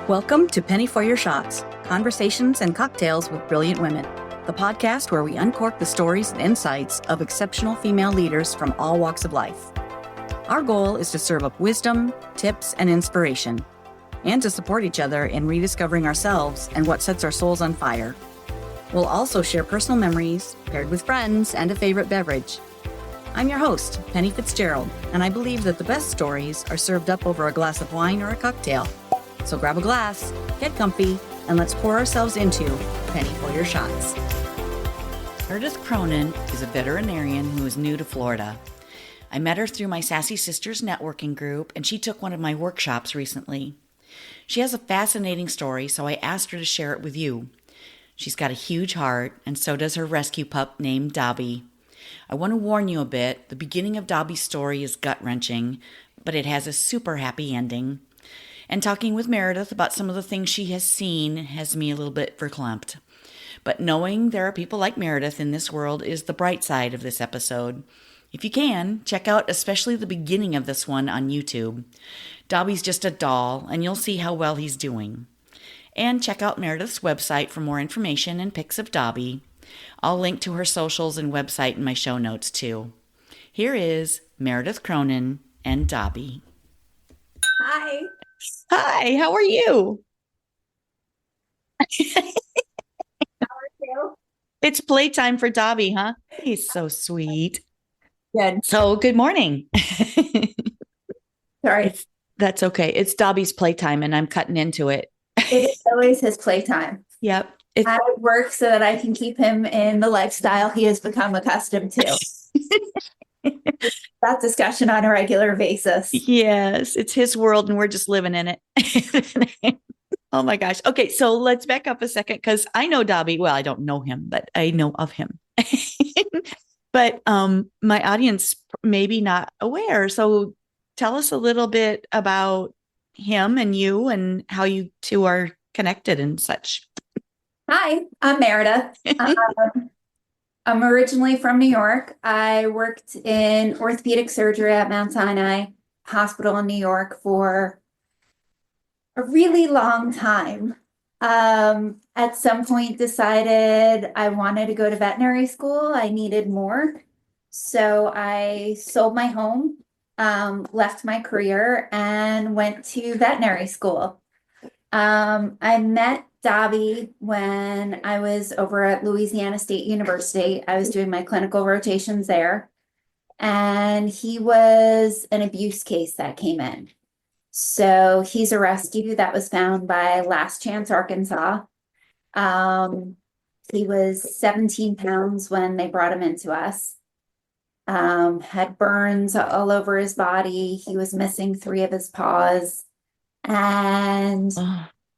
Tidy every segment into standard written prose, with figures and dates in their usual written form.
Welcome to Penny for Your Shots, Conversations and Cocktails with Brilliant Women, the podcast where we uncork the stories and insights of exceptional female leaders from all walks of life. Our goal is to serve up wisdom, tips, and inspiration, and to support each other in rediscovering ourselves and what sets our souls on fire. We'll also share personal memories, paired with friends and a favorite beverage. I'm your host, Penny Fitzgerald, and I believe that the best stories are served up over a glass of wine or a cocktail. So grab a glass, get comfy, and let's pour ourselves into Penny for Your Shots. Meredith Cronin is a veterinarian who is new to Florida. I met her through my Sassy Sisters networking group, and she took one of my workshops recently. She has a fascinating story, so I asked her to share it with you. She's got a huge heart, and so does her rescue pup named Dobby. I want to warn you a bit. The beginning of Dobby's story is gut-wrenching, but it has a super happy ending. And talking with Meredith about some of the things she has seen has me a little bit verklempt. But knowing there are people like Meredith in this world is the bright side of this episode. If you can, check out especially the beginning of this one on YouTube. Dobby's just a doll, and you'll see how well he's doing. And check out Meredith's website for more information and pics of Dobby. I'll link to her socials and website in my show notes too. Here is Meredith Cronin and Dobby. Hi. Hi, how are you? How are you? It's playtime for Dobby, huh? He's so sweet. Good. So, good morning. Sorry. That's okay. It's Dobby's playtime, and I'm cutting into it. It is always his playtime. Yep. I work so that I can keep him in the lifestyle he has become accustomed to. That discussion on a regular basis. Yes, it's his world, and we're just living in it. Oh my gosh. Okay, so let's back up a second because I know Dobby. Well, I don't know him, but I know of him. But my audience may be not aware. So tell us a little bit about him and you and how you two are connected and such. Hi, I'm Meredith. I'm originally from New York. I worked in orthopedic surgery at Mount Sinai Hospital in New York for a really long time. At some point decided I wanted to go to veterinary school. I needed more. So I sold my home, left my career, and went to veterinary school. I met Dobby when I was over at Louisiana State University. I was doing my clinical rotations there, and he was an abuse case that came in. So he's a rescue that was found by Last Chance, Arkansas. He was 17 pounds when they brought him into us. Had burns all over his body. He was missing 3 of his paws. And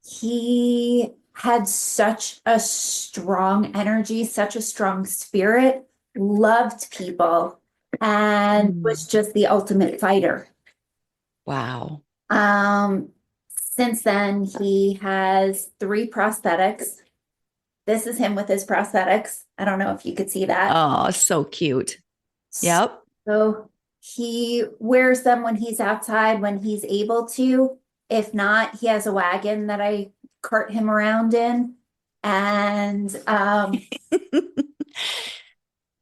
he had such a strong energy, such a strong spirit, loved people, and was just the ultimate fighter. Wow. Since then, he has 3 prosthetics. This is him with his prosthetics. I don't know if you could see that. Oh, so cute. Yep. So he wears them when he's outside, when he's able to. If not, he has a wagon that I cart him around in. And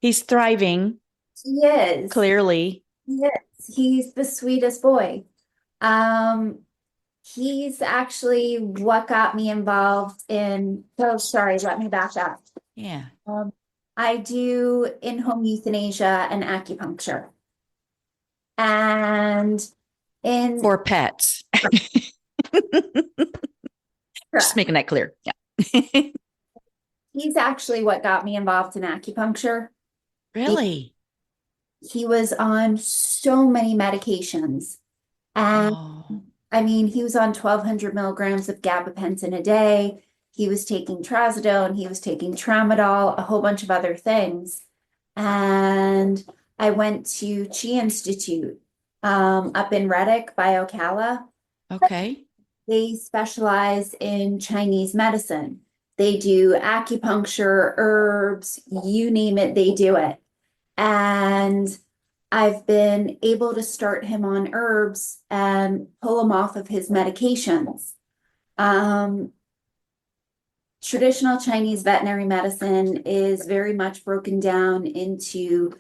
he's thriving. he is. Clearly. He is. He's the sweetest boy. He's actually what got me involved in, oh, sorry, let me back up. Yeah. I do in-home euthanasia and acupuncture. And for pets. Just making that clear. Yeah. He's actually what got me involved in acupuncture. Really? He was on so many medications. And I mean, he was on 1,200 milligrams of gabapentin a day. He was taking trazodone. He was taking tramadol, a whole bunch of other things. And I went to Chi Institute up in Reddick by Ocala. Okay. They specialize in Chinese medicine. They do acupuncture, herbs, you name it, they do it. And I've been able to start him on herbs and pull him off of his medications. Um, Traditional Chinese veterinary medicine is very much broken down into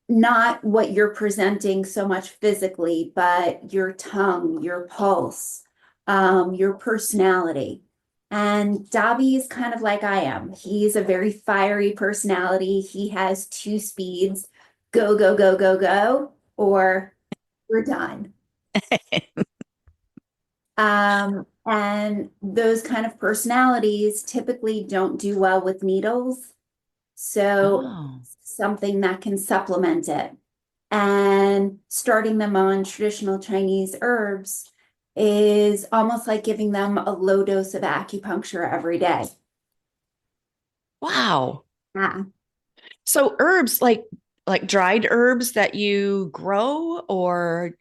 not what you're presenting so much physically, but your tongue, your pulse, your personality. And Dobby is kind of like I am. He's a very fiery personality. He has two speeds, go, go, go, go, go, or we're done. And those kind of personalities typically don't do well with needles. So Oh, something that can supplement it. And starting them on traditional Chinese herbs is almost like giving them a low dose of acupuncture every day. wow. Yeah. So herbs like dried herbs that you grow, or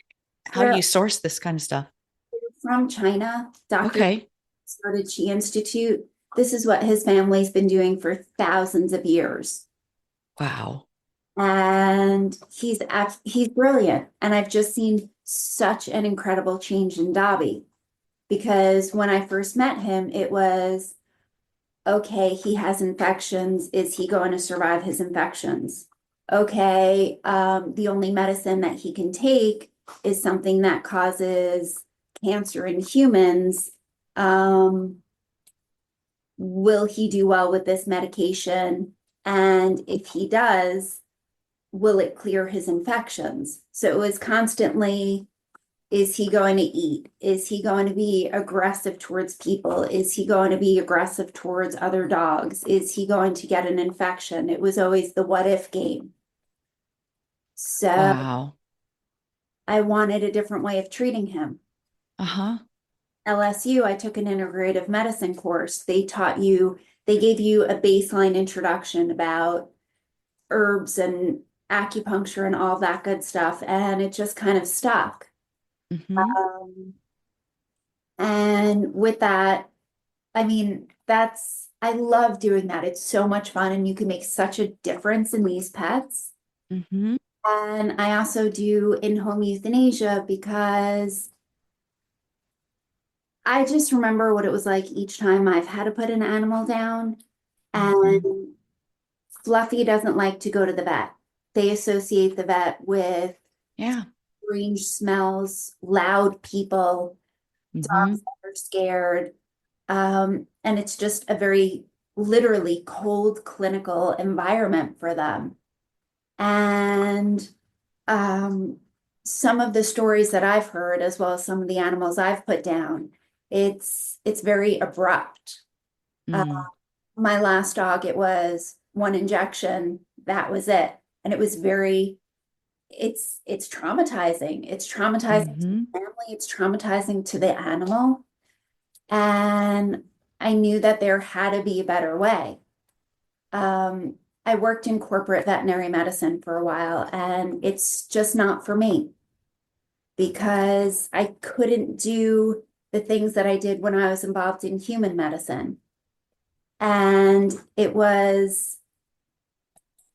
how do They're you source this kind of stuff? from China. Dr. Okay. started Qi Institute. This is what his family's been doing for thousands of years. Wow. And he's brilliant. And I've just seen such an incredible change in Dobby because when I first met him, it was okay, he has infections. Is he going to survive his infections? Okay, the only medicine that he can take is something that causes cancer in humans. Will he do well with this medication? And if he does, will it clear his infections? So it was constantly, is he going to eat? Is he going to be aggressive towards people? Is he going to be aggressive towards other dogs? Is he going to get an infection? It was always the what if game. So Wow. I wanted a different way of treating him. Uh-huh. LSU, I took an integrative medicine course. They gave you a baseline introduction about herbs and acupuncture and all that good stuff. And it just kind of stuck. Hmm. Um, and with that, I mean, I love doing that. It's so much fun and you can make such a difference in these pets. Hmm. And I also do in-home euthanasia because I just remember what it was like each time I've had to put an animal down. Hmm. And Fluffy doesn't like to go to the vet. They associate the vet with Yeah. strange smells, loud people, dogs Hmm. that are scared. And it's just a very literally cold clinical environment for them. And um, some of the stories that I've heard, as well as some of the animals I've put down, it's very abrupt. Uh, Mm. my last dog, it was one injection, that was it. And it was it's traumatizing. It's traumatizing to Hmm. the family, it's traumatizing to the animal. And I knew that there had to be a better way. Um, I worked in corporate veterinary medicine for a while, and it's just not for me because I couldn't do the things that I did when I was involved in human medicine. And it was,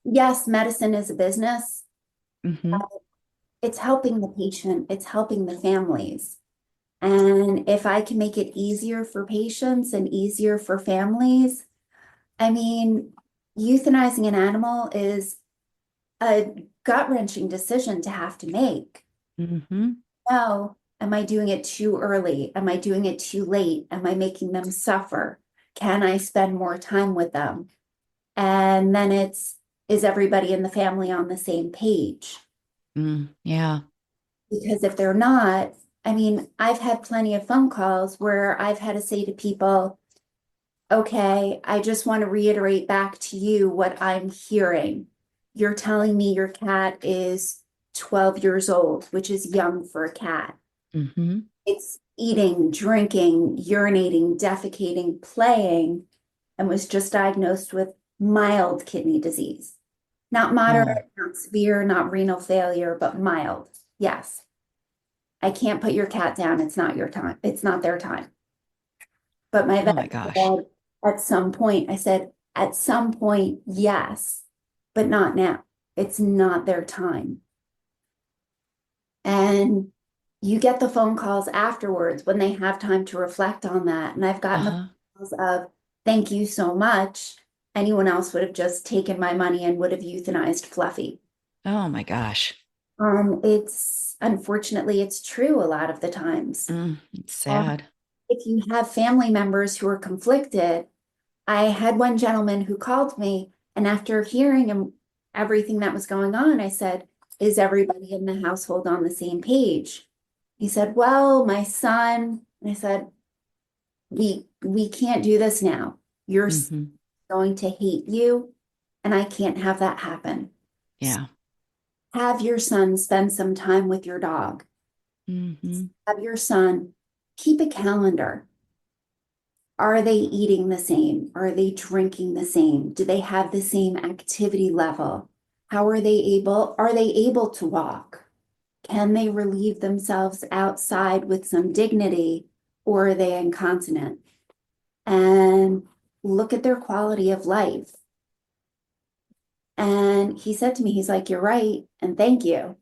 yes, medicine is a business. Hmm. It's helping the patient, it's helping the families. And if I can make it easier for patients and easier for families, I mean, euthanizing an animal is a gut-wrenching decision to have to make. Hmm. No, am I doing it too early? Am I doing it too late? Am I making them suffer? Can I spend more time with them? And then is everybody in the family on the same page? Mm. Yeah. Because if they're not, I mean, I've had plenty of phone calls where I've had to say to people, okay, I just want to reiterate back to you what I'm hearing. You're telling me your cat is 12 years old, which is young for a cat. Hmm. It's eating, drinking, urinating, defecating, playing, and was just diagnosed with mild kidney disease. Not Oh. moderate, not severe, not renal failure, but mild. Yes. I can't put your cat down. It's not your time. It's not their time. But my Oh vet my gosh. said at some point, I said, at some point, yes, but not now. It's not their time. And you get the phone calls afterwards when they have time to reflect on that. And I've gotten the Uh-huh. calls of, thank you so much. Anyone else would have just taken my money and would have euthanized Fluffy. Oh my gosh. It's unfortunately, it's true a lot of the times. It's Um, sad. if you have family members who are conflicted, I had one gentleman who called me, and after hearing him, everything that was going on, I said, is everybody in the household on the same page? He said, well, my son, and I said, we can't do this now. You're Hmm. going to hate you, and I can't have that happen. Yeah. Have your son spend some time with your dog. Hmm. Have your son keep a calendar. Are they eating the same? Are they drinking the same? Do they have the same activity level? Are they able to walk? Can they relieve themselves outside with some dignity, or are they incontinent? And look at their quality of life. And he said to me, he's like, you're right, and thank you.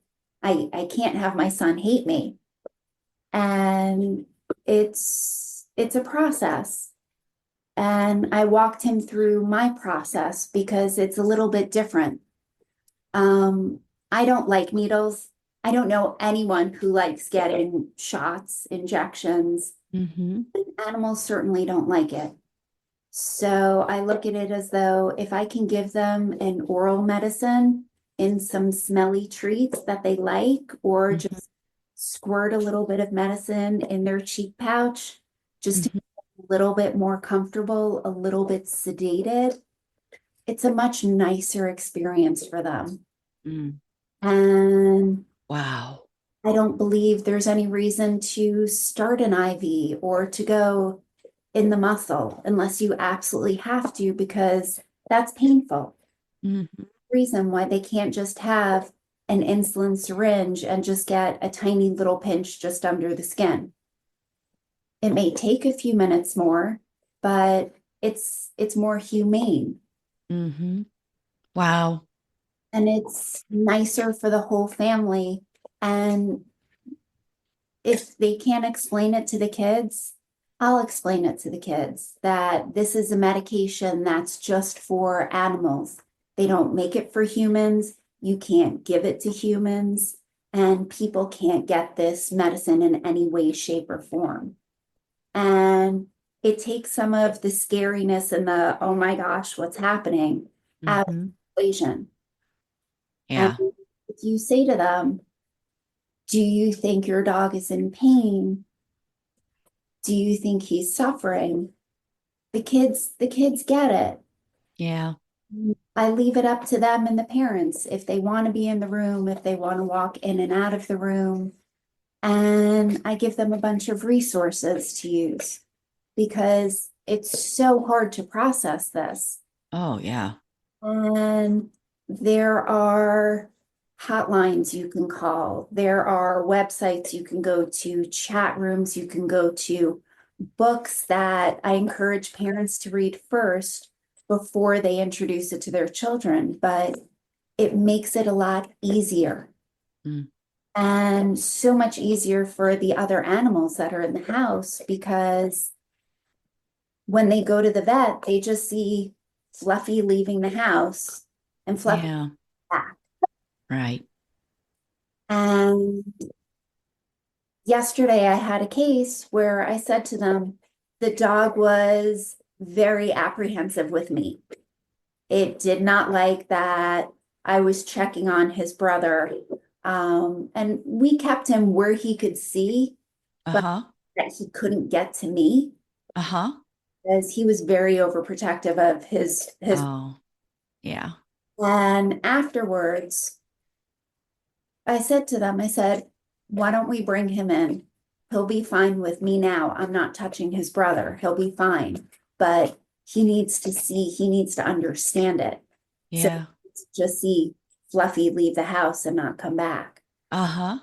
I can't have my son hate me. And it's a process. And I walked him through my process because it's a little bit different. Um, I don't like needles. I don't know anyone who likes getting shots, injections. Hmm. Animals certainly don't like it. So I look at it as though if I can give them an oral medicine in some smelly treats that they like, or Hmm. just squirt a little bit of medicine in their cheek pouch, just to Hmm. get a little bit more comfortable, a little bit sedated, it's a much nicer experience for them. Mm. And Wow. I don't believe there's any reason to start an IV or to go in the muscle unless you absolutely have to, because that's painful. Hmm. Reason why they can't just have an insulin syringe and just get a tiny little pinch just under the skin. It may take a few minutes more, but it's more humane Hmm. Wow. and it's nicer for the whole family. And if they can't explain it to the kids, I'll explain it to the kids that this is a medication that's just for animals. They don't make it for humans. You can't give it to humans, and people can't get this medicine in any way, shape, or form. And it takes some of the scariness and the, oh my gosh, what's happening out of Hmm. the equation. And Yeah. if you say to them, do you think your dog is in pain? Do you think he's suffering? The kids get it. Yeah. I leave it up to them and the parents if they want to be in the room, if they want to walk in and out of the room. And I give them a bunch of resources to use because it's so hard to process this. Oh, yeah. And there are hotlines you can call, there are websites you can go to, chat rooms you can go to, books that I encourage parents to read first before they introduce it to their children, but it makes it a lot easier Mm. and so much easier for the other animals that are in the house because when they go to the vet, they just see Fluffy leaving the house and Fluffy Yeah. back. Right. And yesterday I had a case where I said to them, the dog was very apprehensive with me. It did not like that I was checking on his brother. And we kept him where he could see, but Uh-huh. that he couldn't get to me Uh-huh. because he was very overprotective of his. Oh, yeah. And afterwards, I said to them, I said, why don't we bring him in? He'll be fine with me now. I'm not touching his brother. He'll be fine. But he needs to see, he needs to understand it. So Yeah. just see Fluffy leave the house and not come back. Uh-huh.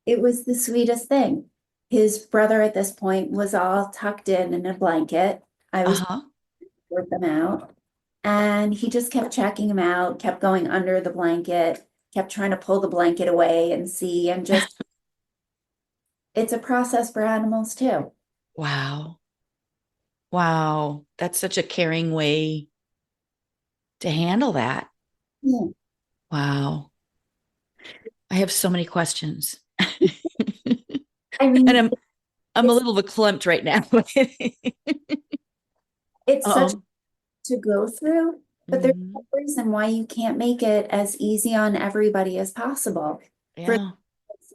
It was the sweetest thing. His brother at this point was all tucked in a blanket. I was Uh-huh. with them out. And he just kept checking him out, kept going under the blanket, kept trying to pull the blanket away and see, and just it's a process for animals too. Wow. Wow. That's such a caring way to handle that. Yeah. Wow. I have so many questions. I And mean, I'm a it's little verklempt right now. it's such um, to go through, but there's no mhm. reason why you can't make it as easy on everybody as possible Yeah. for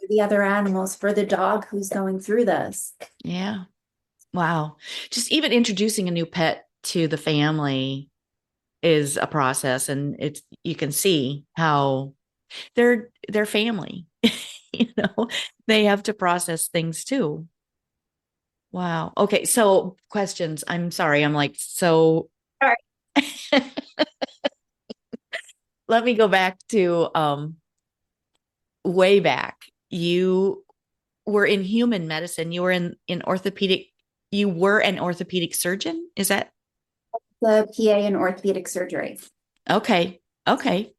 the other animals, for the dog who's going through this. Yeah. Wow. Just even introducing a new pet to the family is a process, and it's you can see how they're family. You know, they have to process things too. Wow. Okay, so questions. I'm sorry. I'm like so All right. let me go back to way back. You were in human medicine. You were in orthopedic. You were an orthopedic surgeon. Is that The PA in orthopedic surgery. okay? Okay.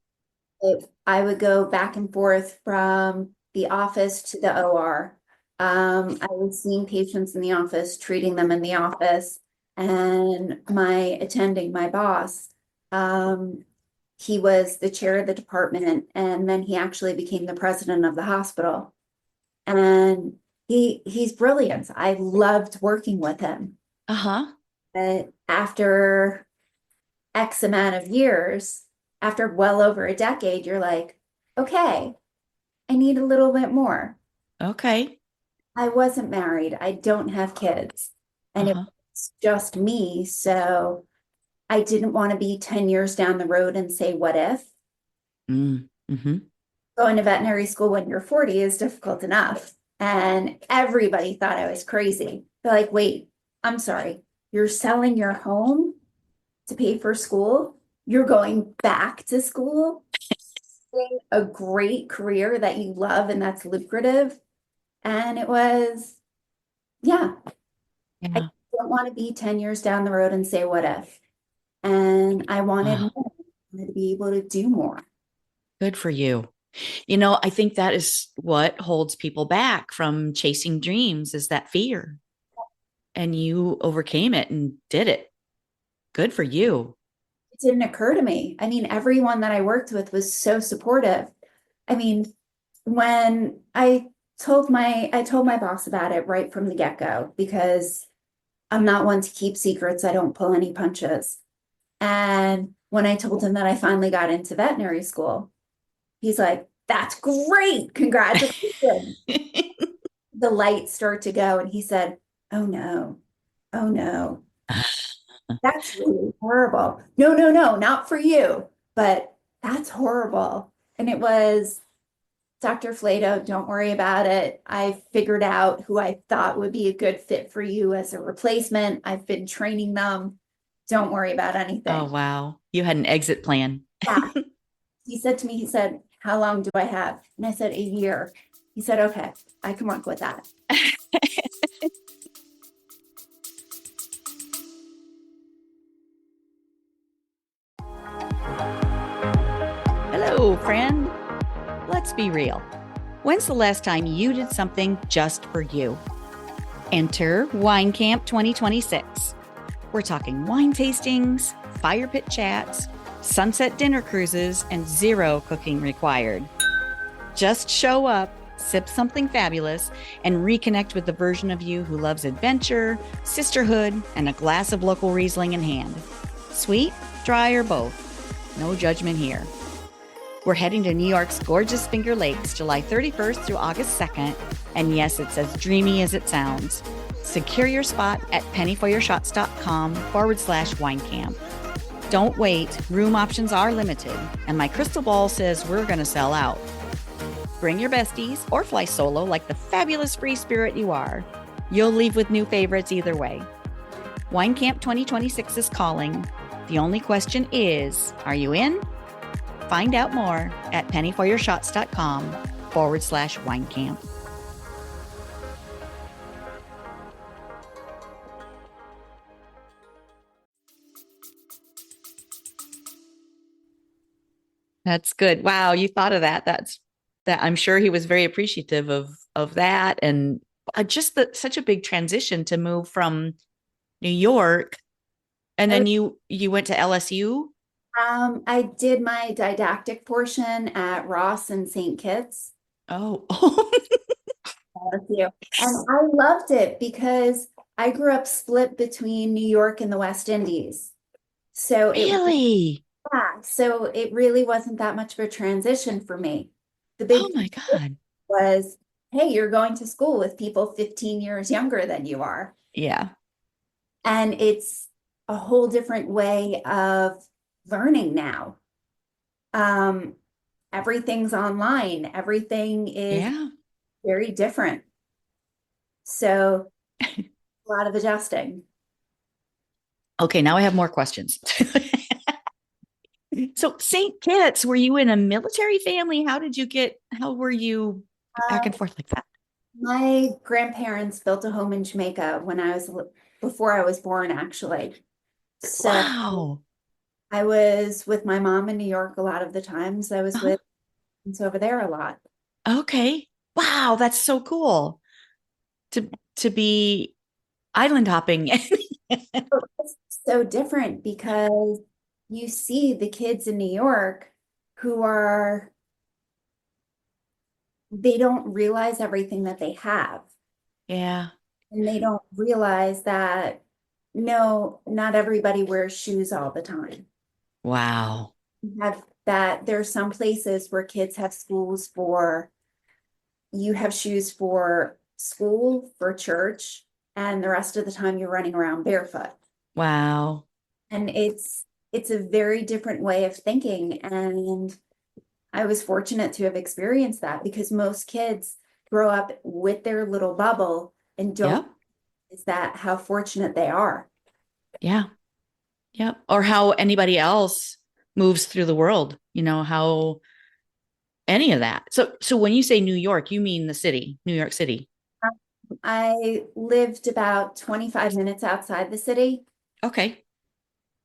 If I would go back and forth from the office to the OR. I was seeing patients in the office, treating them in the office, and my attending, my boss, um, he was the chair of the department, and then he actually became the president of the hospital. And he's brilliant. I loved working with him. Uh-huh. But after X amount of years, after well over a decade, you're like, okay, I need a little bit more. Okay. I wasn't married. I don't have kids. And it Uh-huh. was just me. So I didn't want to be 10 years down the road and say, what if? Mm-hmm. Going to veterinary school when you're 40 is difficult enough. And everybody thought I was crazy. They're like, wait, I'm sorry. You're selling your home to pay for school? You're going back to school? A great career that you love and that's lucrative. And it was, yeah, I Yeah. don't want to be 10 years down the road and say, what if? And I wanted Oh, more, I wanted to be able to do more. good for you. You know, I think that is what holds people back from chasing dreams is that fear. And you overcame it and did it. Good for you. It didn't occur to me. I mean, everyone that I worked with was so supportive. I mean, when I told my boss about it right from the get-go because I'm not one to keep secrets. I don't pull any punches. And when I told him that I finally got into veterinary school, he's like, that's great. Congratulations. The lights start to go. And he said, oh no, oh no, that's really horrible. No, no, no, not for you, but that's horrible. And it was Dr. Flato, don't worry about it. I figured out who I thought would be a good fit for you as a replacement. I've been training them. Don't worry about Oh, anything. wow. You had an exit plan. Yeah. He said to me, he said, how long do I have? And I said, a year. He said, okay, I can work with that. Hello, friend. Let's be real. When's the last time you did something just for you? Enter Wine Camp 2026. We're talking wine tastings, fire pit chats, sunset dinner cruises, and zero cooking required. Just show up, sip something fabulous, and reconnect with the version of you who loves adventure, sisterhood, and a glass of local Riesling in hand. Sweet, dry, or both. No judgment here. We're heading to New York's gorgeous Finger Lakes, July 31st through August 2nd. And yes, it's as dreamy as it sounds. Secure your spot at pennyforyourshots.com/winecamp. Don't wait, room options are limited, and my crystal ball says we're going to sell out. Bring your besties or fly solo like the fabulous free spirit you are. You'll leave with new favorites either way. Wine Camp 2026 is calling. The only question is, are you in? Find out more at pennyforyourshots.com/winecamp. That's good. Wow, you thought of that. That I'm sure he was very appreciative of that. And such a big transition to move from New York, and I, then you went to LSU. I did my didactic portion at Ross and St. Kitts. Oh, Thank you. And I loved it because I grew up split between New York and the West Indies. So it really? Yeah, so it really wasn't that much of a transition for me. The Oh big my God. was, hey, you're going to school with people 15 years younger than you are. Yeah. And it's a whole different way of learning now. Um, Everything's online, everything is Yeah. very different. So a lot of adjusting. Okay, now I have more questions. So St. Kitts, were you in a military family? How were you back and Uh, forth like that? my grandparents built a home in Jamaica before I was born, actually. So Wow. I was with my mom in New York a lot of the times. I was Uh-huh. with friends over there a lot. Okay. Wow, that's so cool to to be island hopping. Oh, it's so different because you see the kids in New York who are, they don't realize everything that they have. Yeah. And they don't realize that, no, not everybody wears shoes all the time. Wow. Have that There are some places where kids have schools for, you have shoes for school, for church, and the rest of the time you're running around barefoot. Wow. And it's a very different way of thinking. And I was fortunate to have experienced that because most kids grow up with their little bubble and don't, Yep. is that how fortunate they are. Yeah. Yep. Or how anybody else moves through the world, how any of that. So when you say New York, you mean the city, New York City. I lived about 25 minutes outside the city. Okay.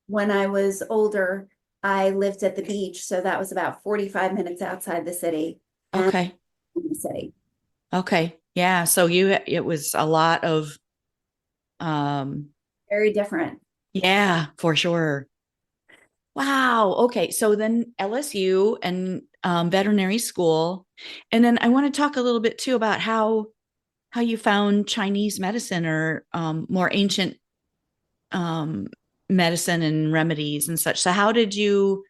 When I was older, I lived at the beach, so that was about 45 minutes outside the city and Okay. in the city. Okay. Yeah. So it was a lot of, um, Very different. yeah, for sure. Wow. Okay. So then LSU and veterinary school. And then I want to talk a little bit too about how you found Chinese medicine or more ancient um, medicine and remedies and such. So how did you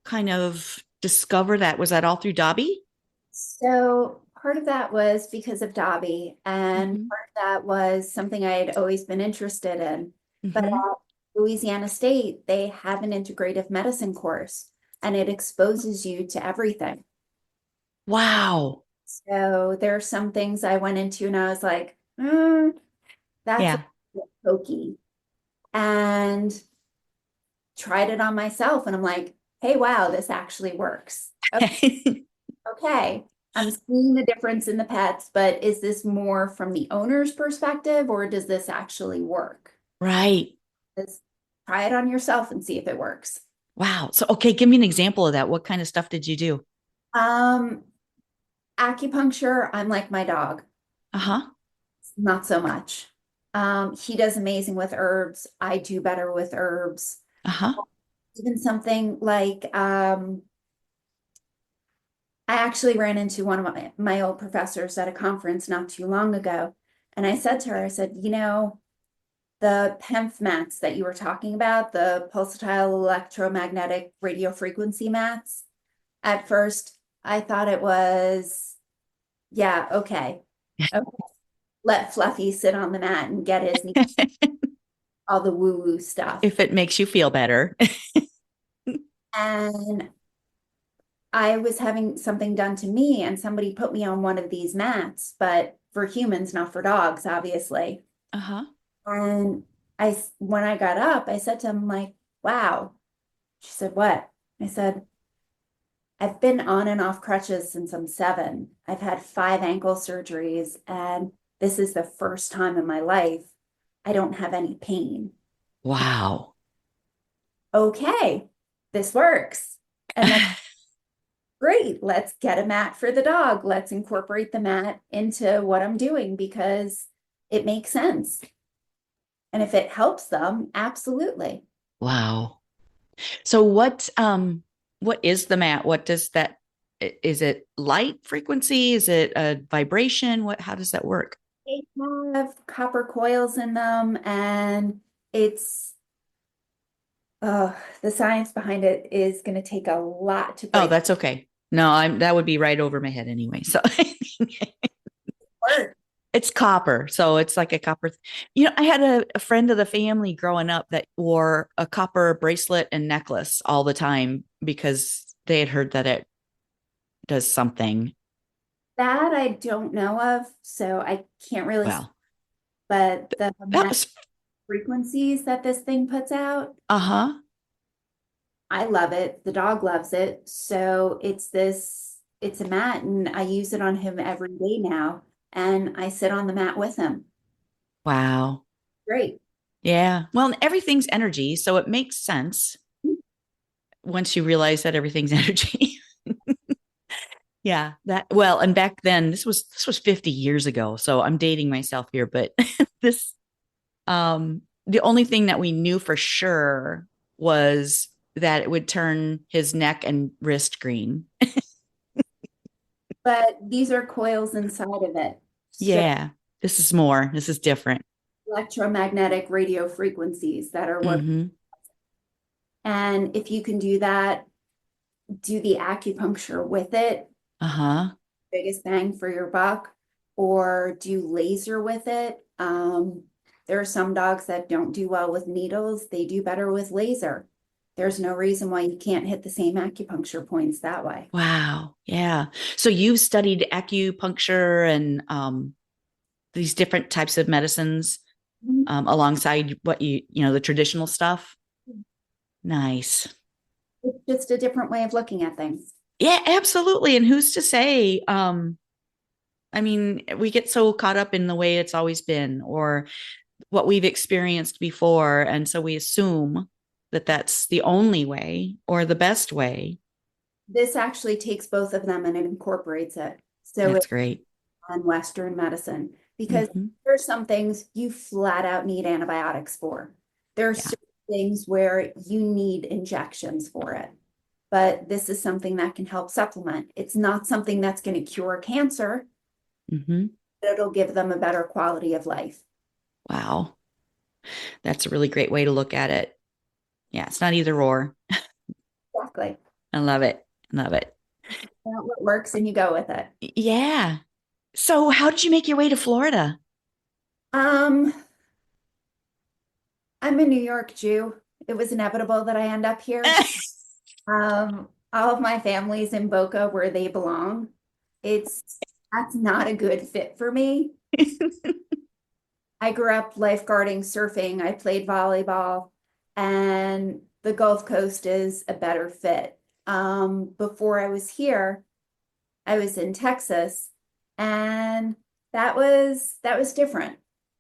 kind of discover that? Was that all through Dobby? So part of that was because of Dobby, and Mm-hmm. part of that was something I had always been interested in. But Mm-hmm. at Louisiana State, they have an integrative medicine course, and it exposes you to everything. Wow. So there are some things I went into and I was like, that's a Yeah. bit pokey. And tried it on myself, and I'm like, hey, wow, this actually works. Okay. I'm seeing the difference in the pets, but is this more from the owner's perspective or does this actually work? Right. Just try it on yourself and see if it works. Wow. So, okay, give me an example of that. What kind of stuff did you do? Um, Acupuncture, I'm like my dog, Uh-huh. not so much. He does amazing with herbs. I do better with herbs. Uh-huh. Even something like I actually ran into one of my old professors at a conference not too long ago. And I said to her, I said, the PEMF mats that you were talking about, the pulsatile electromagnetic radio frequency mats, at first I thought it was, yeah, okay. Okay. Let Fluffy sit on the mat and get his all the woo-woo stuff. If it makes you feel better. And I was having something done to me, and somebody put me on one of these mats, but for humans, not for dogs, obviously. Uh-huh. And when I got up, I said to him, like, wow. She said, what? I said, I've been on and off crutches since I'm 7. I've had 5 ankle surgeries, and this is the first time in my life I don't have any pain. Wow. Okay, this works. And then great, let's get a mat for the dog. Let's incorporate the mat into what I'm doing because it makes sense. And if it helps them, absolutely. Wow. So what is the mat? What does that is it light frequency? Is it a vibration? How does that work? They have copper coils in them, and it's the science behind it is going to take a lot to Oh, break that's okay. No, that would be right over my head anyway. So apart. it's copper. So it's like a copper. I had a friend of the family growing up that wore a copper bracelet and necklace all the time because they had heard that it does something. That I don't know of, so I can't really, Well, but the that mat was, frequencies that this thing puts out, uh-huh. I love it. The dog loves it. So it's a mat, and I use it on him every day now. And I sit on the mat with him. Wow. Great. Yeah. Well, everything's energy, so it makes sense once you realize that everything's energy. Yeah, and back then this was 50 years ago, so I'm dating myself here, but this the only thing that we knew for sure was that it would turn his neck and wrist green. But these are coils inside of it. So Yeah, this is different. electromagnetic radio frequencies that are working. Mm-hmm. And if you can do that, do the acupuncture with it, Uh-huh. biggest bang for your buck, or do laser with it. There are some dogs that don't do well with needles. They do better with laser. There's no reason why you can't hit the same acupuncture points that way. Wow. Yeah. So you've studied acupuncture and these different types of medicines alongside what the traditional stuff. Nice. It's just a different way of looking at things. Yeah, absolutely. And who's to say? I mean, we get so caught up in the way it's always been or what we've experienced before. And so we assume that that's the only way or the best way. This actually takes both of them and it incorporates it. So That's it's great. on Western medicine because Mm-hmm. there's some things you flat out need antibiotics for. There are Yeah. certain things where you need injections for it. But this is something that can help supplement. It's not something that's going to cure cancer, Mm-hmm. but it'll give them a better quality of life. Wow. That's a really great way to look at it. Yeah, it's not either or. Exactly. I love it. Love it. What works and you go with it. Yeah. So, how did you make your way to Florida? Um, I'm a New York Jew. It was inevitable that I end up here. All of my family's in Boca where they belong. That's not a good fit for me. I grew up lifeguarding, surfing, I played volleyball, and the Gulf Coast is a better fit. Before I was here, I was in Texas, and that was different.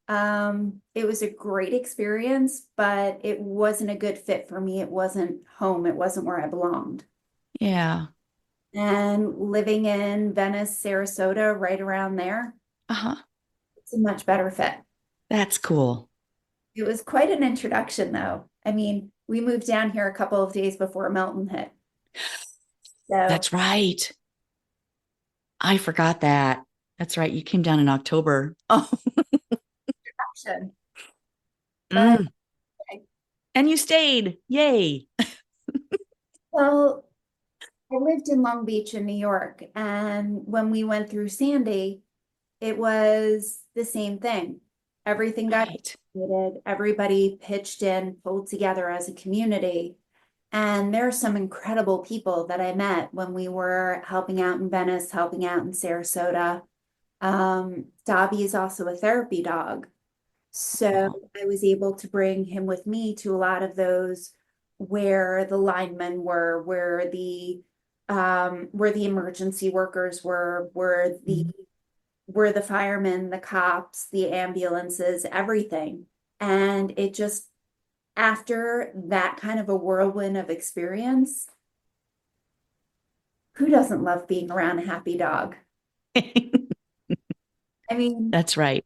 It was a great experience, but it wasn't a good fit for me. It wasn't home. It wasn't where I belonged. Yeah. And living in Venice, Sarasota, right around there, Uh-huh. it's a much better fit. That's cool. It was quite an introduction, though. I mean, we moved down here a couple of days before Melton hit. So, That's right. I forgot that. That's right. You came down in October. Oh, action. But mm. And you stayed. Yay. well, I lived in Long Beach in New York, and when we went through Sandy, it was the same thing. Everything got Right. needed, everybody pitched in, pulled together as a community. And there are some incredible people that I met when we were helping out in Venice, helping out in Sarasota. Dobby is also a therapy dog. So Oh, I was able to bring him with me to a lot of those where the linemen were, where the emergency workers were, mm. where the firemen, the cops, the ambulances, everything. And it just after that kind of a whirlwind of experience, who doesn't love being around a happy dog? I mean, That's right.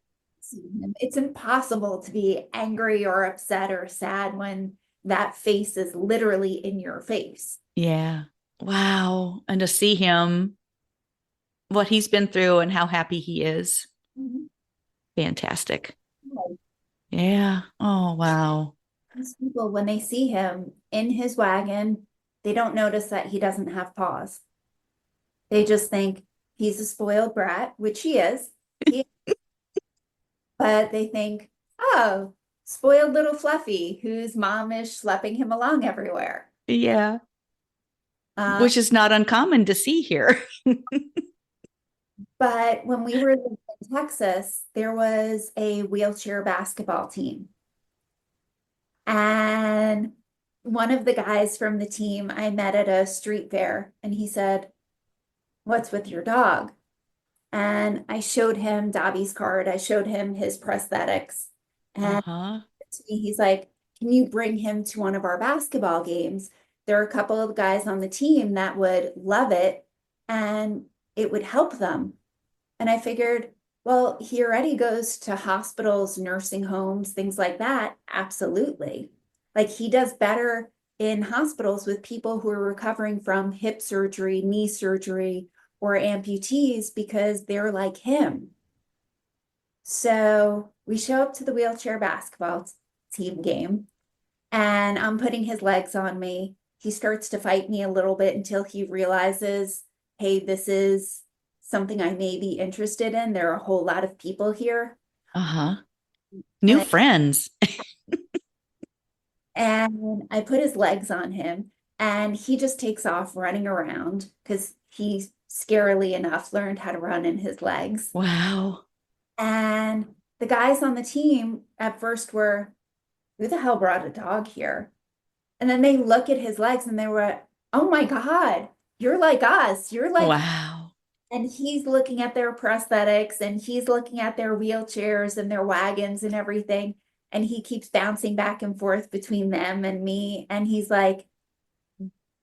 it's impossible to be angry or upset or sad when that face is literally in your face. Yeah. Wow. And to see him, what he's been through and how happy he is. Mhm. Fantastic. Yeah. Oh, wow. These people, when they see him in his wagon, they don't notice that he doesn't have paws. They just think he's a spoiled brat, which he is. He, but they think, oh, spoiled little Fluffy, whose mom is schlepping him along everywhere. Yeah. Uh, Which is not uncommon to see here. but when we were in Texas, there was a wheelchair basketball team. And one of the guys from the team I met at a street fair, and he said, "What's with your dog?" And I showed him Dobby's card. I showed him his prosthetics. And Uh-huh. to me, he's like, "Can you bring him to one of our basketball games? There are a couple of guys on the team that would love it and it would help them." And I figured, well, he already goes to hospitals, nursing homes, things like that. Absolutely. Like he does better in hospitals with people who are recovering from hip surgery, knee surgery, or amputees because they're like him. So we show up to the wheelchair basketball team game, and I'm putting his legs on me. He starts to fight me a little bit until he realizes, hey, this is something I may be interested in. There are a whole lot of people here. Uh-huh. New And, friends. and I put his legs on him, and he just takes off running around because he scarily enough learned how to run in his legs. Wow. And the guys on the team at first were, who the hell brought a dog here? And then they look at his legs and they were, oh my God, you're like us. You're like, Wow. and he's looking at their prosthetics and he's looking at their wheelchairs and their wagons and everything. And he keeps bouncing back and forth between them and me. And he's like,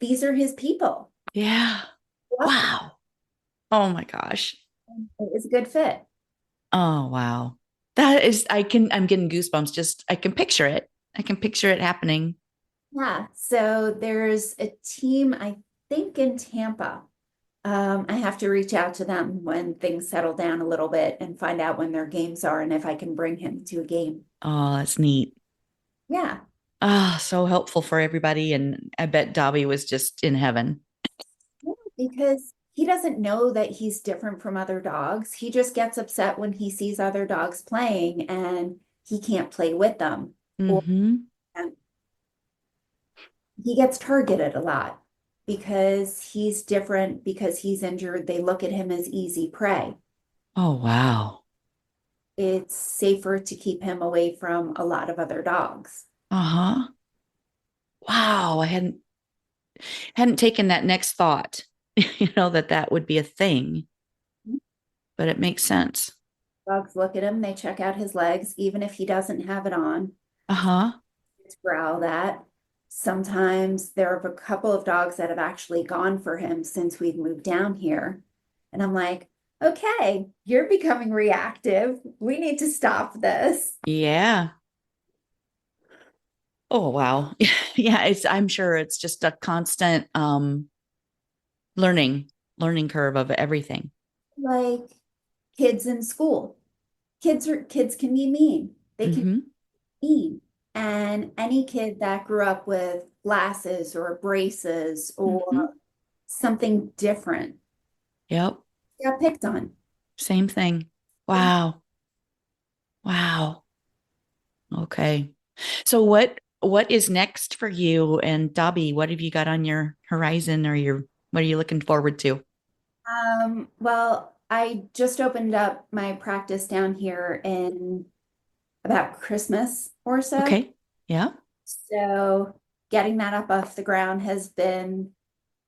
these are his people. Yeah. Love them. Wow. Oh my gosh. It was a good fit. Oh, wow. I'm getting goosebumps. Just, I can picture it. I can picture it happening. Yeah. So there's a team, I think in Tampa. I have to reach out to them when things settle down a little bit and find out when their games are and if I can bring him to a game. Oh, that's neat. Yeah, Ah, so helpful for everybody. And I bet Dobby was just in heaven. because he doesn't know that he's different from other dogs. He just gets upset when he sees other dogs playing and he can't play with them. Or Mm-hmm. he gets targeted a lot because he's different, because he's injured. They look at him as easy prey. Oh, wow. It's safer to keep him away from a lot of other dogs. Uh-huh. Wow. I hadn't taken that next thought, that would be a thing, but it makes sense. Dogs look at him, they check out his legs, even if he doesn't have it on. Uh-huh. It's growl that. Sometimes there are a couple of dogs that have actually gone for him since we've moved down here. And I'm like, okay, you're becoming reactive. We need to stop this. Yeah. Oh, wow. Yeah, I'm sure it's just a constant learning curve of everything. Like kids in school. Kids can be mean. They can Mm-hmm. be mean. And any kid that grew up with glasses or braces Mm-hmm. or something different Yep. got picked on. Same thing. Wow. Wow. Okay. So what is next for you and Dobby? What have you got on your horizon or what are you looking forward to? Well, I just opened up my practice down here in about Christmas or so. Okay. Yeah. So getting that up off the ground has been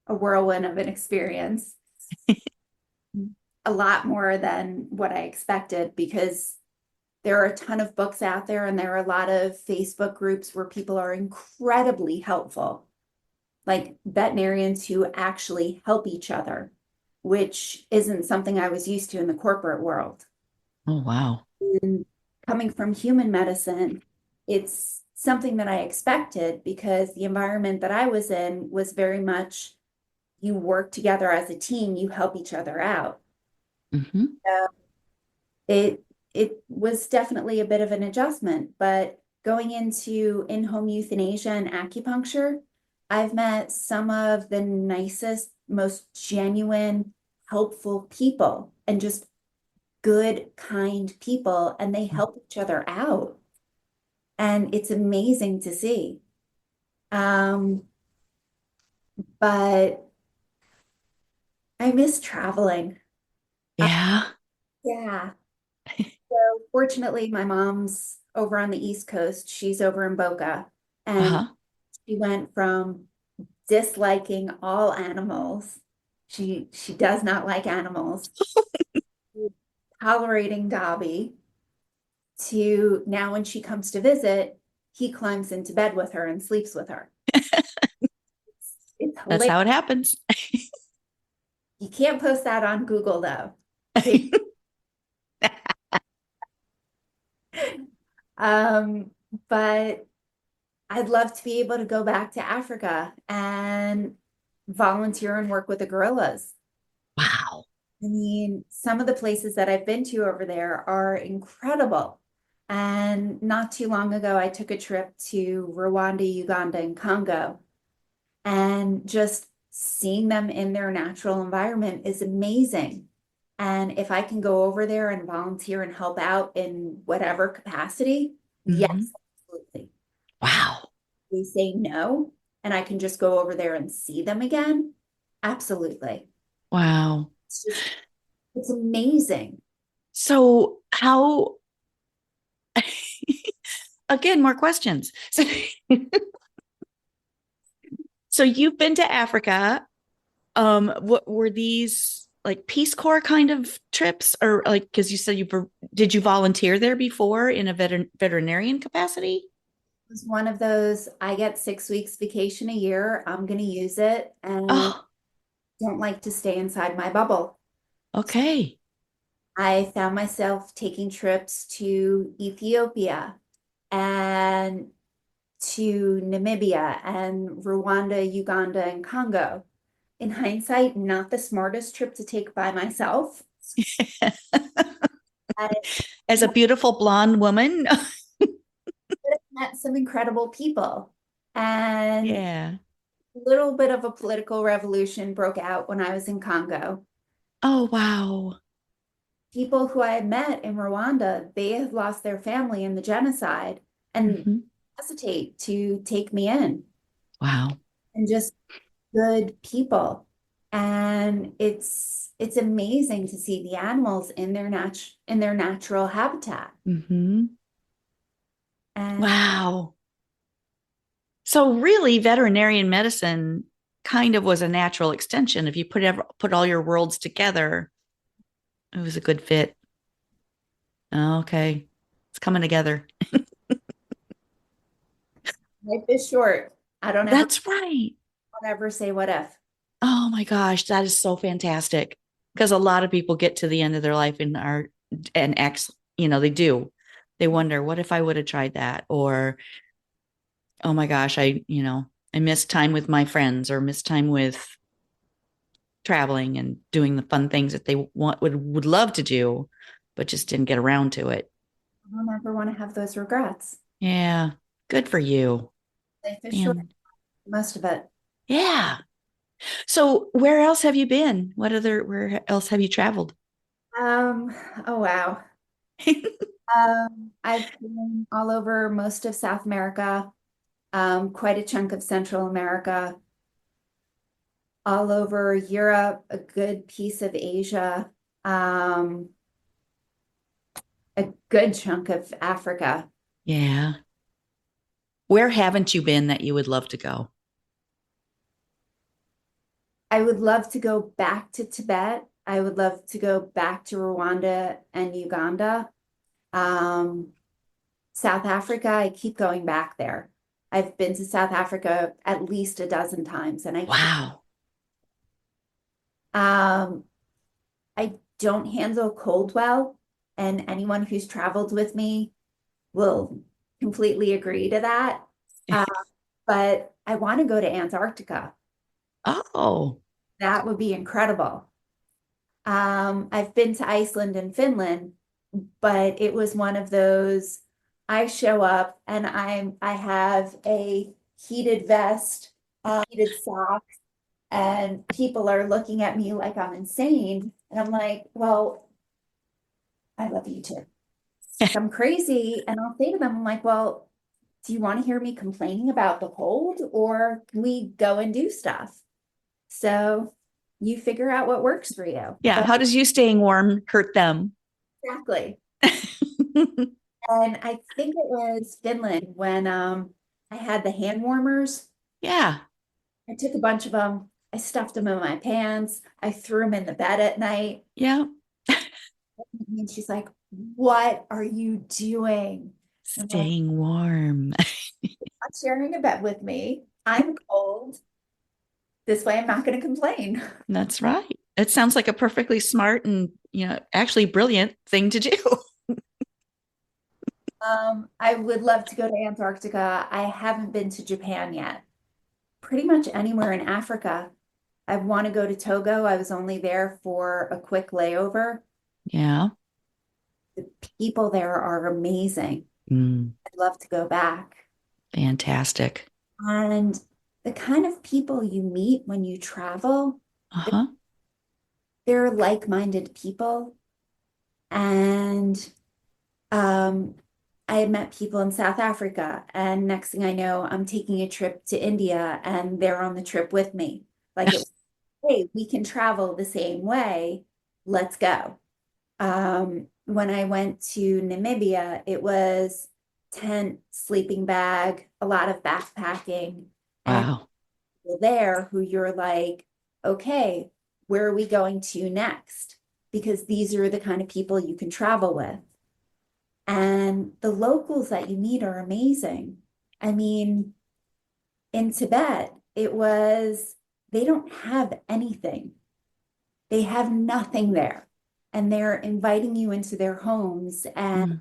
a whirlwind of an experience. A lot more than what I expected because there are a ton of books out there and there are a lot of Facebook groups where people are incredibly helpful. like veterinarians who actually help each other, which isn't something I was used to in the corporate world. Oh, wow. And coming from human medicine, it's something that I expected because the environment that I was in was very much you work together as a team, you help each other out. Hmm. So it was definitely a bit of an adjustment, but going into in-home euthanasia and acupuncture, I've met some of the nicest, most genuine, helpful people and just good, kind people, and they help each other out. And it's amazing to see. Um, but I miss traveling. Uh, Yeah. yeah. So fortunately, my mom's over on the East Coast. She's over in Boca, and Uh-huh. she went from disliking all animals. She does not like animals, to tolerating Dobby, to now when she comes to visit, he climbs into bed with her and sleeps with her. It's That's hilarious. how it happens. You can't post that on Google though. So, um, but I'd love to be able to go back to Africa and volunteer and work with the gorillas. Wow. I mean, some of the places that I've been to over there are incredible. And not too long ago, I took a trip to Rwanda, Uganda, and Congo. And just seeing them in their natural environment is amazing. And if I can go over there and volunteer and help out in whatever capacity, Hmm. yes, absolutely. Wow. They say no, and I can just go over there and see them again. Absolutely. Wow. It's just, it's amazing. So how, again, more questions. So, so you've been to Africa. What were these like Peace Corps kind of trips or like, because you said did you volunteer there before in a veterinarian capacity? It was one of those, I get 6 weeks vacation a year. I'm going to use it and Oh, don't like to stay inside my bubble. okay. I found myself taking trips to Ethiopia and to Namibia and Rwanda, Uganda, and Congo. In hindsight, not the smartest trip to take by myself. I As a beautiful blonde woman. met some incredible people. And Yeah. a little bit of a political revolution broke out when I was in Congo. Oh, wow. People who I had met in Rwanda, they had lost their family in the genocide and Hmm. hesitate to take me in Wow. and just good people. And it's amazing to see the animals in their natural habitat. Hmm. And Wow. So really, veterinarian medicine kind of was a natural extension. If you put all your worlds together, it was a good fit. Okay, it's coming together. life is short. I That's right. don't ever say what if. Oh my gosh, that is so fantastic. Because a lot of people get to the end of their life and they do. They wonder, what if I would have tried that? Or, oh my gosh, I missed time with my friends or missed time with traveling and doing the fun things that they would love to do, but just didn't get around to it. I don't ever want to have those regrets. Yeah, good for you. Life is short, And most of it. yeah. So where else have you been? Where else have you traveled? Um, oh wow. I've been all over most of South America, quite a chunk of Central America, all over Europe, a good piece of Asia, um, a good chunk of Africa. Yeah. Where haven't you been that you would love to go? I would love to go back to Tibet. I would love to go back to Rwanda and Uganda. Um, South Africa, I keep going back there. I've been to South Africa at least a dozen times, and Wow. I don't handle cold well, and anyone who's traveled with me will completely agree to that. Uh, but I want to go to Antarctica. Oh, That would be incredible. I've been to Iceland and Finland, but it was one of those, I show up and I have a heated vest, heated socks, and people are looking at me like I'm insane. And I'm like, well, I love you too. I'm crazy. And I'll say to them, I'm like, well, do you want to hear me complaining about the cold, or can we go and do stuff? So you figure out what works for you. yeah. But How does you staying warm hurt them? exactly. And I think it was Finland when I had the hand warmers. Yeah. I took a bunch of them. I stuffed them in my pants. I threw them in the bed at night. Yeah. And she's like, what are you doing? I'm like, Staying warm. not sharing a bed with me. I'm cold. This way I'm not going to complain. That's right. It sounds like a perfectly smart and, actually brilliant thing to do. I would love to go to Antarctica. I haven't been to Japan yet. Pretty much anywhere in Africa. I want to go to Togo. I was only there for a quick layover. Yeah. The people there are amazing. Mm, I'd love to go back. fantastic. And the kind of people you meet when you travel, Uh-huh. they're like-minded people. And I had met people in South Africa, and next thing I know, I'm taking a trip to India, and they're on the trip with me. Like, hey, we can travel the same way. Let's go. When I went to Namibia, it was tent, sleeping bag, a lot of backpacking, and Wow. people there who you're like, okay, where are we going to next? Because these are the kind of people you can travel with. And the locals that you meet are amazing. I mean, in Tibet, they don't have anything. They have nothing there. And they're inviting you into their homes and Mm.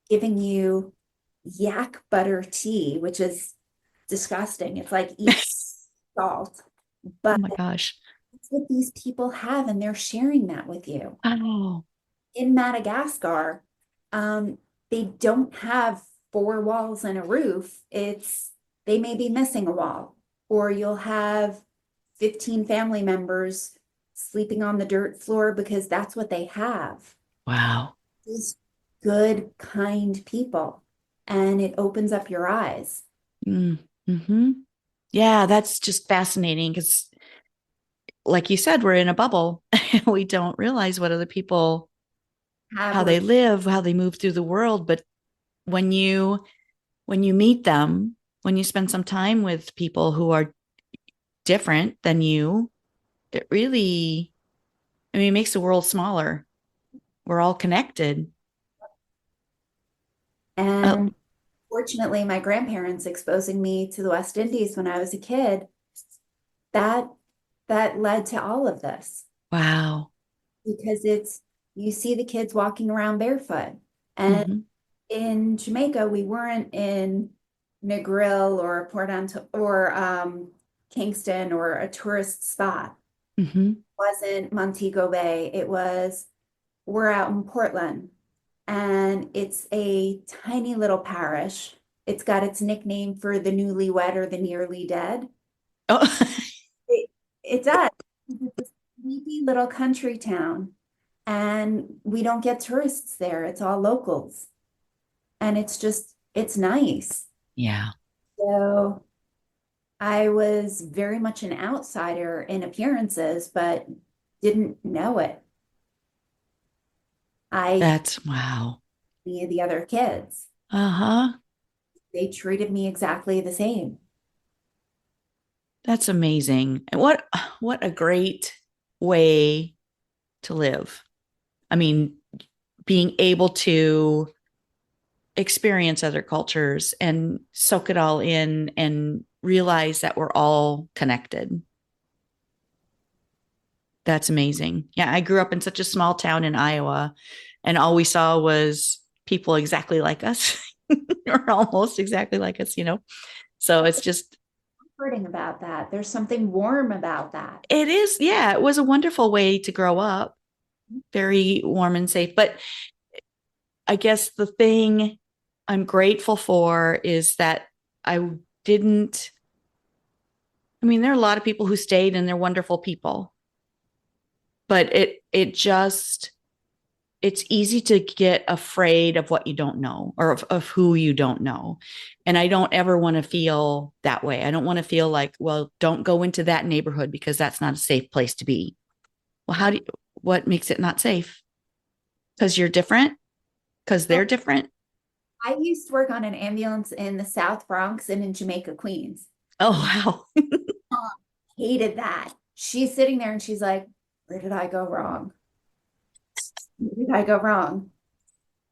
giving you yak butter tea, which is disgusting. It's like eating salt. Oh But my gosh. that's what these people have, and they're sharing that with you. Oh, In Madagascar, they don't have four walls and a roof. They may be missing a wall, or you'll have 15 family members sleeping on the dirt floor because that's what they have. wow. These good, kind people, and it opens up your eyes. Mm-hmm. Yeah, that's just fascinating because, like you said, we're in a bubble. We don't realize what other people, Have how or they live, how they move through the world. But when you meet them, when you spend some time with people who are different than you, it really, I mean, it makes the world smaller. We're all connected. Oh, And fortunately, my grandparents exposing me to the West Indies when I was a kid, that that led to all of this. wow. Because you see the kids walking around barefoot. And Mm-hmm. in Jamaica, we weren't in Negril or Kingston or a tourist spot. Mm-hmm. It wasn't Montego Bay. We're out in Portland, and it's a tiny little parish. It's got its nickname for the newlywed or the nearly dead. Oh, It does. It's a sleepy little country town, and we don't get tourists there. It's all locals. And it's nice. yeah. So I was very much an outsider in appearances, but didn't know it. I That's wow. Any of the other kids, Uh-huh. they treated me exactly the same. That's amazing. And what a great way to live. I mean, being able to experience other cultures and soak it all in and realize that we're all connected. That's amazing. Yeah, I grew up in such a small town in Iowa, and all we saw was people exactly like us, or almost exactly like us, you know? So it's just, Comforting about that. There's something warm about that. it is, yeah, it was a wonderful way to grow up, very warm and safe. But I guess the thing I'm grateful for is that I didn't, I mean, there are a lot of people who stayed and they're wonderful people, but it's easy to get afraid of what you don't know, or of who you don't know. And I don't ever want to feel that way. I don't want to feel like, well, don't go into that neighborhood because that's not a safe place to be. Well, what makes it not safe? Because you're different? Because they're different? I used to work on an ambulance in the South Bronx and in Jamaica, Queens. Oh, wow. Hated that. She's sitting there and she's like, where did I go wrong? Where did I go wrong?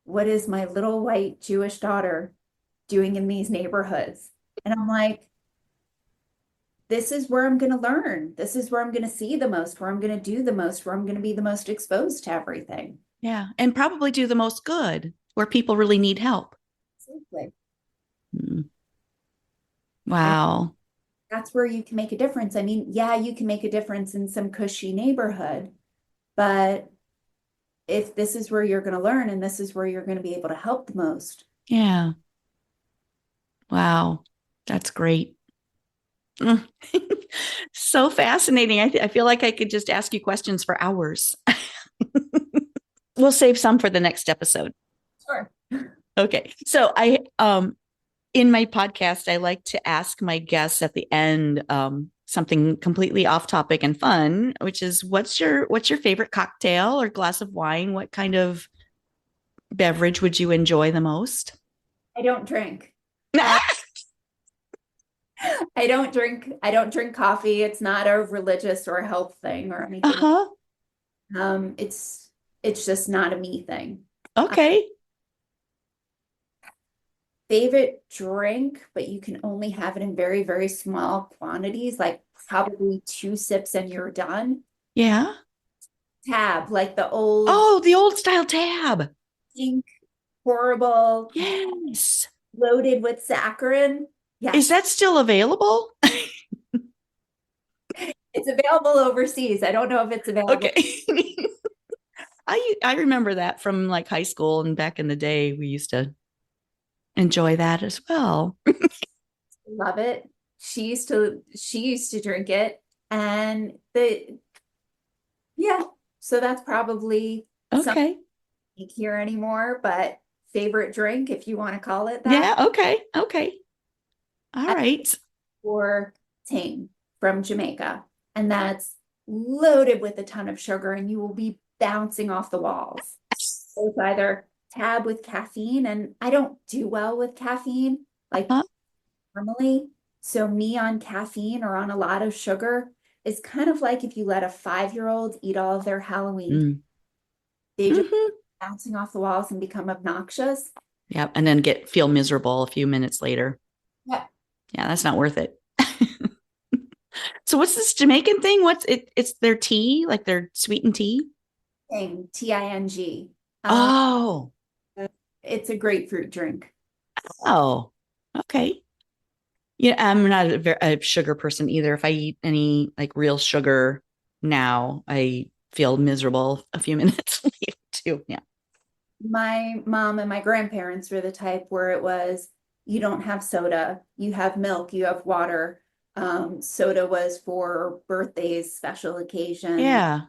What is my little white Jewish daughter doing in these neighborhoods? And I'm like, this is where I'm going to learn. This is where I'm going to see the most, where I'm going to do the most, where I'm going to be the most exposed to everything. Yeah. And probably do the most good where people really need help. Absolutely. Mm. Wow. That's where you can make a difference. I mean, yeah, you can make a difference in some cushy neighborhood, but if this is where you're going to learn and this is where you're going to be able to help the most. Yeah. Wow. That's great. So fascinating. I feel like I could just ask you questions for hours. We'll save some for the next episode. Sure. Okay. So in my podcast, I like to ask my guests at the end something completely off topic and fun, which is what's your favorite cocktail or glass of wine? What kind of beverage would you enjoy the most? I don't drink. I don't drink coffee. It's not a religious or a health thing or anything. Uh-huh. It's just not a me thing. Okay. Favorite drink, but you can only have it in very, very small quantities, like probably 2 sips and you're done. Yeah. Tab, like the old Oh, the old style tab. pink, horrible, Yes. loaded with saccharin. Yeah, Is that still available? it's available overseas. I don't know if it's available. Okay. I remember that from like high school, and back in the day we used to enjoy that as well. Love it. She used to drink it, and so that's probably something Okay. here anymore, but favorite drink, if you want to call it that. Yeah. Okay. Okay. All right. Or Tang from Jamaica, and that's loaded with a ton of sugar, and you will be bouncing off the walls. So it's either tab with caffeine, and I don't do well with caffeine, like normally. So me on caffeine or on a lot of sugar is kind of like if you let a 5-year-old eat all of their Halloween. They just bouncing off the walls and become obnoxious. Yeah. And then feel miserable a few minutes later. Yeah. Yeah, that's not worth it. So what's this Jamaican thing? What's it? It's their tea, like their sweetened tea? Ting, Ting. Oh. It's a grapefruit drink. Oh. Okay. Yeah, I'm not a sugar person either. If I eat any like real sugar now, I feel miserable a few minutes later too. Yeah. My mom and my grandparents were the type where it was, you don't have soda, you have milk, you have water. Soda was for birthdays, special occasions. Yeah.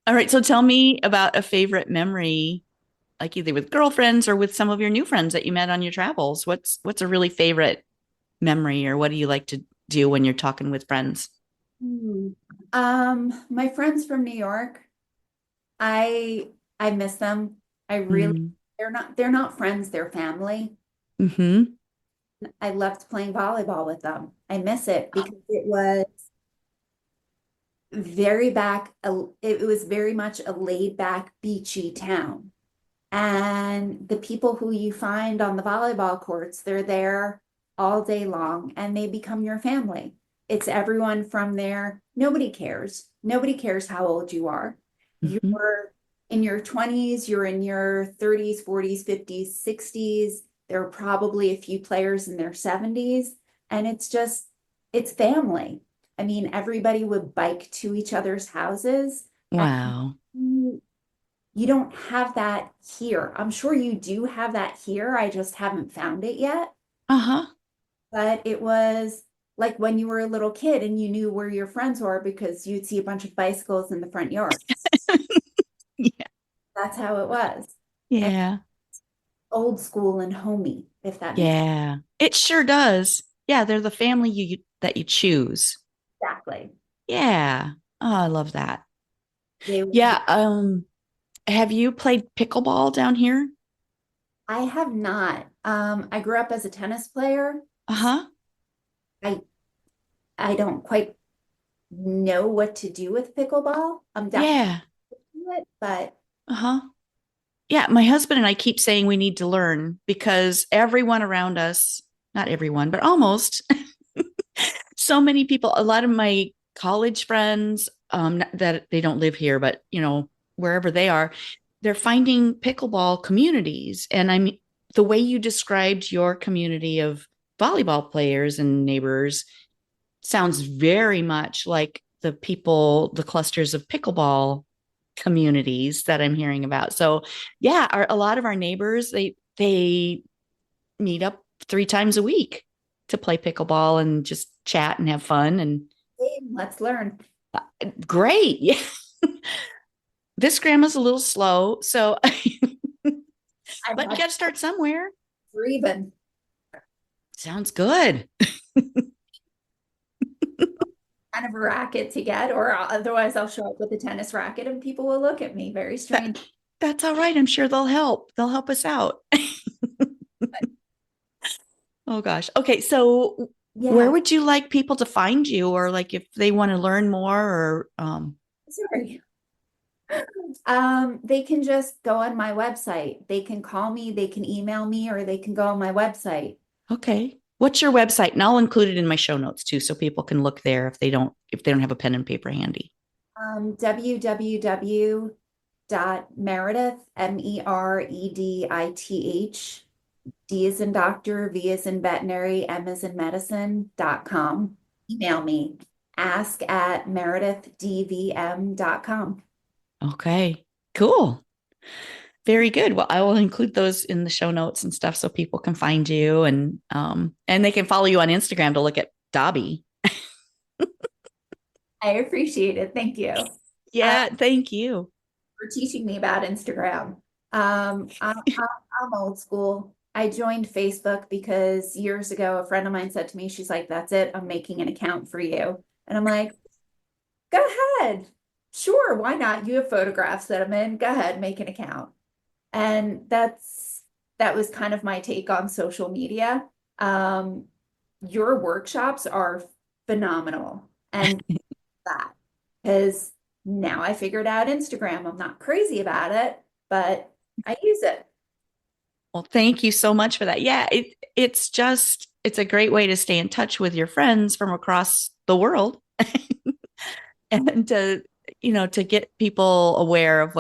All right. So tell me about a favorite memory, like either with girlfriends or with some of your new friends that you met on your travels. What's a really favorite memory, or what do you like to do when you're talking with friends? My friends from New York, I miss them. I really, they're not friends, they're family. Mm-hmm. I loved playing volleyball with them. I miss it because it was it was very much a laid back, beachy town. And the people who you find on the volleyball courts, they're there all day long and they become your family. It's everyone from there. Nobody cares. Nobody cares how old you are. Mhm. You're in your 20s, you're in your 30s, 40s, 50s, 60s. There are probably a few players in their 70s. And it's family. I mean, everybody would bike to each other's houses. Wow. And you don't have that here. I'm sure you do have that here. I just haven't found it yet. Uh-huh. But it was like when you were a little kid and you knew where your friends were because you'd see a bunch of bicycles in the front yard. Yeah. That's how it was. And Yeah. old school and homey, if that makes sense. Yeah. It sure does. Yeah, they're the family that you choose. Exactly. Yeah. Oh, I love that. They, Yeah. Have you played pickleball down here? I have not. I grew up as a tennis player. Uh-huh. I I don't quite know what to do with pickleball. I'm definitely Yeah. into it, but Uh-huh. Yeah, my husband and I keep saying we need to learn because everyone around us, not everyone, but almost so many people, a lot of my college friends, that they don't live here, but wherever they are, they're finding pickleball communities. And I mean, the way you described your community of volleyball players and neighbors sounds very much like the clusters of pickleball communities that I'm hearing about. So yeah, a lot of our neighbors, they meet up 3 times a week to play pickleball and just chat and have fun. And let's learn. great. Yeah. This grandma's a little slow. So, but I've you had got to start somewhere. even Sounds good. kind of a racket to get, or otherwise I'll show up with a tennis racket and people will look at me very strange. That's all right. I'm sure they'll help. They'll help us out. Oh gosh. Okay. So where Yeah, would you like people to find you, or like if they want to learn more or sorry. They can just go on my website. They can call me, they can email me, or they can go on my website. okay. What's your website? And I'll include it in my show notes too, so people can look there if they don't have a pen and paper handy. www.meredith, Meredith, D as in doctor, V as in veterinary, M as in medicine.com. Email me, ask@meredithdvm.com. Okay. Cool. Very good. Well, I will include those in the show notes and stuff so people can find you and they can follow you on Instagram to look at Dobby. I appreciate it. Thank you Yeah, thank you. for teaching me about Instagram. I'm old school. I joined Facebook because years ago, a friend of mine said to me, she's like, that's it, I'm making an account for you. And I'm like, go ahead. Sure, why not? You have photographs that I'm in. Go ahead, make an account. And that was kind of my take on social media. Your workshops are phenomenal. And that because now I figured out Instagram. I'm not crazy about it, but I use it. Well, thank you so much for that. Yeah, it's a great way to stay in touch with your friends from across the world and to get people aware of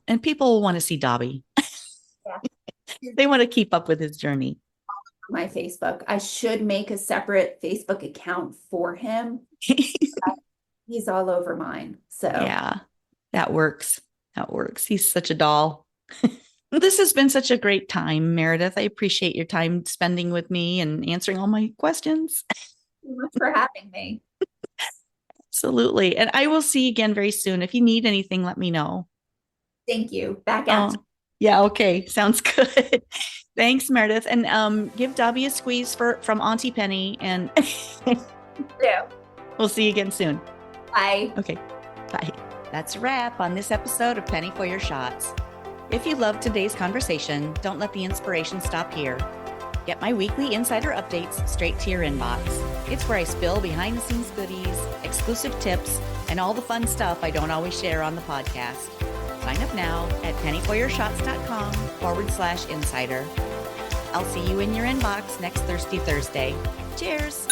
and people want to see Dobby. Yeah. They want to keep up with his journey. My Facebook. I should make a separate Facebook account for him. He's all over mine. So Yeah, that works. That works. He's such a doll. This has been such a great time, Meredith. I appreciate your time spending with me and answering all my questions. thank you so much for having me. Absolutely. And I will see you again very soon. If you need anything, let me know. Thank you. Back out. Yeah, okay. Sounds good. Thanks, Meredith. And give Dobby a squeeze from Auntie Penny, and Yeah. we'll see you again soon. Bye. Okay. Bye. That's a wrap on this episode of Penny for Your Shots. If you loved today's conversation, don't let the inspiration stop here. Get my weekly insider updates straight to your inbox. It's where I spill behind the scenes goodies, exclusive tips, and all the fun stuff I don't always share on the podcast. Sign up now at pennyforyourshots.com/insider. I'll see you in your inbox next Thirsty Thursday. Cheers.